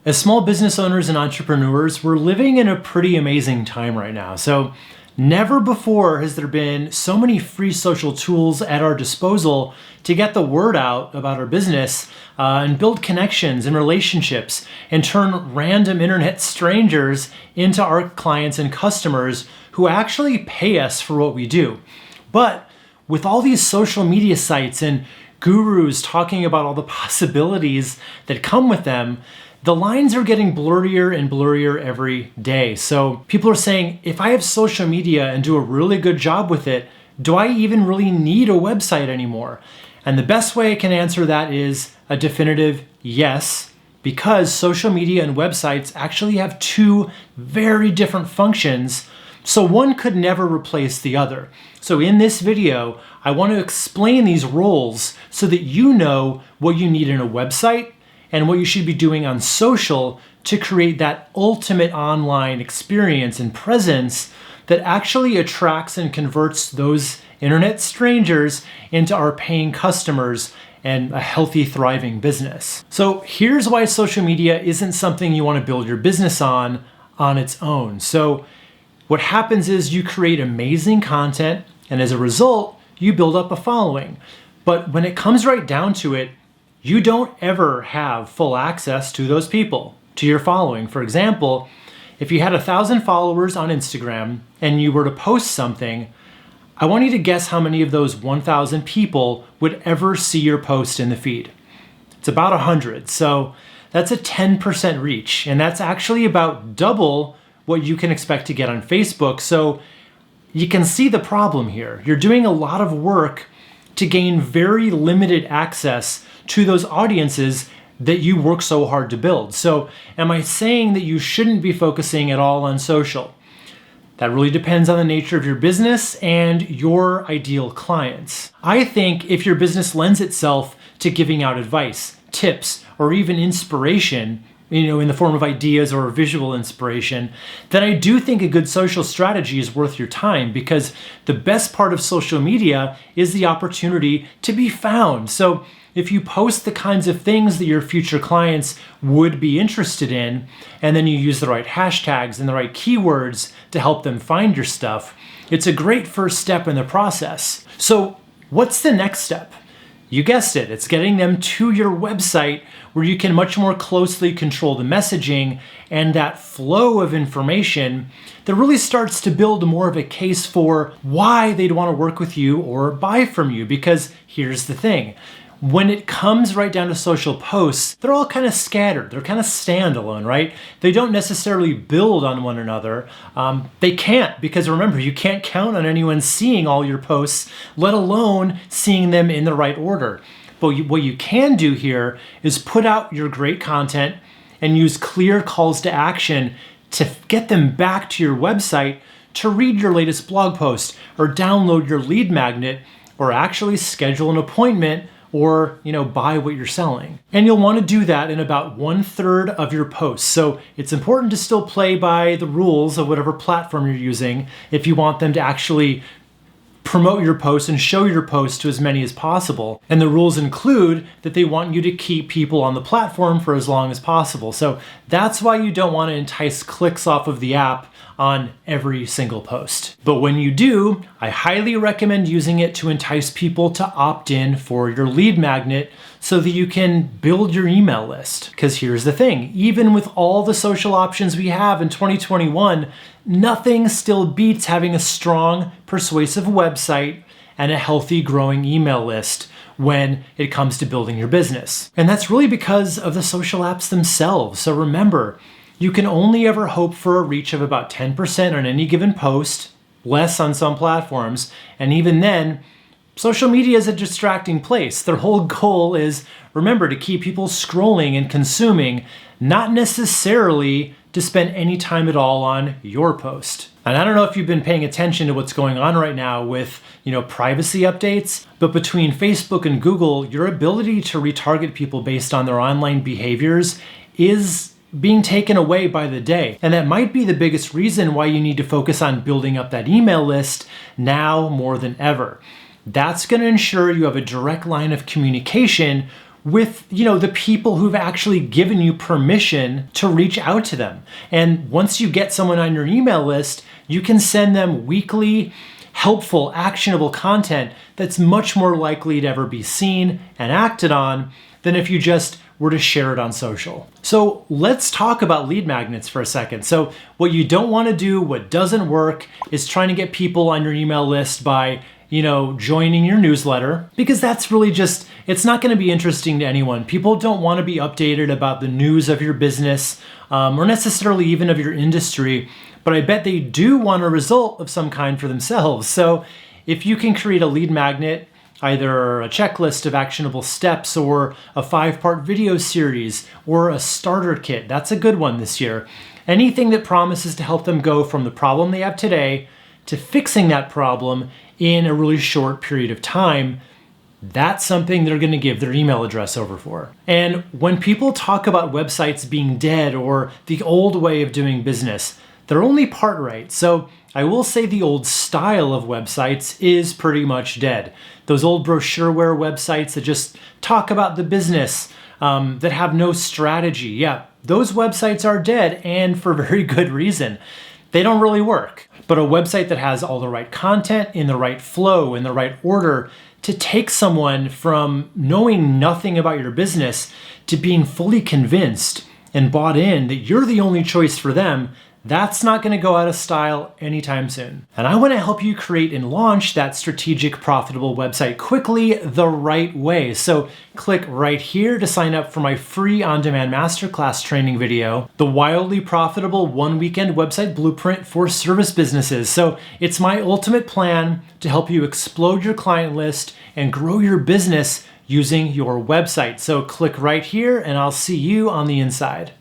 As small business owners and entrepreneurs, we're living in a pretty amazing time right now. So never before has there been so many free social tools at our disposal to get the word out about our business and build connections and relationships and turn random internet strangers into our clients and customers who actually pay us for what we do. But with all these social media sites and gurus talking about all the possibilities that come with them, the lines are getting blurrier and blurrier every day. So people are saying, if I have social media and do a really good job with it, do I even really need a website anymore? And the best way I can answer that is a definitive yes, because social media and websites actually have two very different functions, so one could never replace the other. So in this video, I want to explain these roles so that you know what you need in a website and what you should be doing on social to create that ultimate online experience and presence that actually attracts and converts those internet strangers into our paying customers and a healthy, thriving business. So here's why social media isn't something you want to build your business on its own. So what happens is you create amazing content, and as a result, you build up a following. But when it comes right down to it, you don't ever have full access to those people, to your following. For example, if you had 1,000 followers on Instagram and you were to post something, I want you to guess how many of those 1,000 people would ever see your post in the feed. It's about 100. So that's a 10% reach. And that's actually about double what you can expect to get on Facebook. So you can see the problem here. You're doing a lot of work to gain very limited access to those audiences that you work so hard to build. So am I saying that you shouldn't be focusing at all on social? That really depends on the nature of your business and your ideal clients. I think if your business lends itself to giving out advice, tips, or even inspiration, in the form of ideas or visual inspiration, then I do think a good social strategy is worth your time, because the best part of social media is the opportunity to be found. So if you post the kinds of things that your future clients would be interested in, and then you use the right hashtags and the right keywords to help them find your stuff, it's a great first step in the process. So what's the next step? You guessed it, it's getting them to your website where you can much more closely control the messaging and that flow of information that really starts to build more of a case for why they'd want to work with you or buy from you. Because here's the thing. When it comes right down to social posts, they're all kind of scattered. They're kind of standalone, right? They don't necessarily build on one another. They can't, because remember, you can't count on anyone seeing all your posts, let alone seeing them in the right order. But what you can do here is put out your great content and use clear calls to action to get them back to your website to read your latest blog post or download your lead magnet or actually schedule an appointment or buy what you're selling. And you'll want to do that in about 1/3 of your posts. So it's important to still play by the rules of whatever platform you're using if you want them to actually promote your posts and show your posts to as many as possible. And the rules include that they want you to keep people on the platform for as long as possible. So that's why you don't want to entice clicks off of the app on every single post. But when you do, I highly recommend using it to entice people to opt in for your lead magnet so that you can build your email list. Because here's the thing, even with all the social options we have in 2021, nothing still beats having a strong, persuasive website and a healthy, growing email list when it comes to building your business. And that's really because of the social apps themselves. So remember, you can only ever hope for a reach of about 10% on any given post, less on some platforms, and even then, social media is a distracting place. Their whole goal is, remember, to keep people scrolling and consuming, not necessarily to spend any time at all on your post. And I don't know if you've been paying attention to what's going on right now with, privacy updates, but between Facebook and Google, your ability to retarget people based on their online behaviors is being taken away by the day. And that might be the biggest reason why you need to focus on building up that email list now more than ever. That's going to ensure you have a direct line of communication with, the people who've actually given you permission to reach out to them. And once you get someone on your email list, you can send them weekly, helpful, actionable content that's much more likely to ever be seen and acted on than if you just were to share it on social. So let's talk about lead magnets for a second. So what you don't want to do, what doesn't work, is trying to get people on your email list by joining your newsletter, because that's really just, it's not going to be interesting to anyone. People don't want to be updated about the news of your business or necessarily even of your industry, but I bet they do want a result of some kind for themselves. So if you can create a lead magnet, either a checklist of actionable steps or a 5-part video series or a starter kit, that's a good one this year. Anything that promises to help them go from the problem they have today to fixing that problem in a really short period of time, that's something they're going to give their email address over for. And when people talk about websites being dead or the old way of doing business, they're only part right. So I will say the old style of websites is pretty much dead. Those old brochureware websites that just talk about the business, that have no strategy. Yeah, those websites are dead, and for very good reason. They don't really work. But a website that has all the right content in the right flow, in the right order, to take someone from knowing nothing about your business to being fully convinced and bought in that you're the only choice for them, that's not going to go out of style anytime soon. And I want to help you create and launch that strategic, profitable website quickly the right way. So click right here to sign up for my free on-demand masterclass training video, The Wildly Profitable One Weekend Website Blueprint for Service Businesses. So it's my ultimate plan to help you explode your client list and grow your business using your website. So click right here and I'll see you on the inside.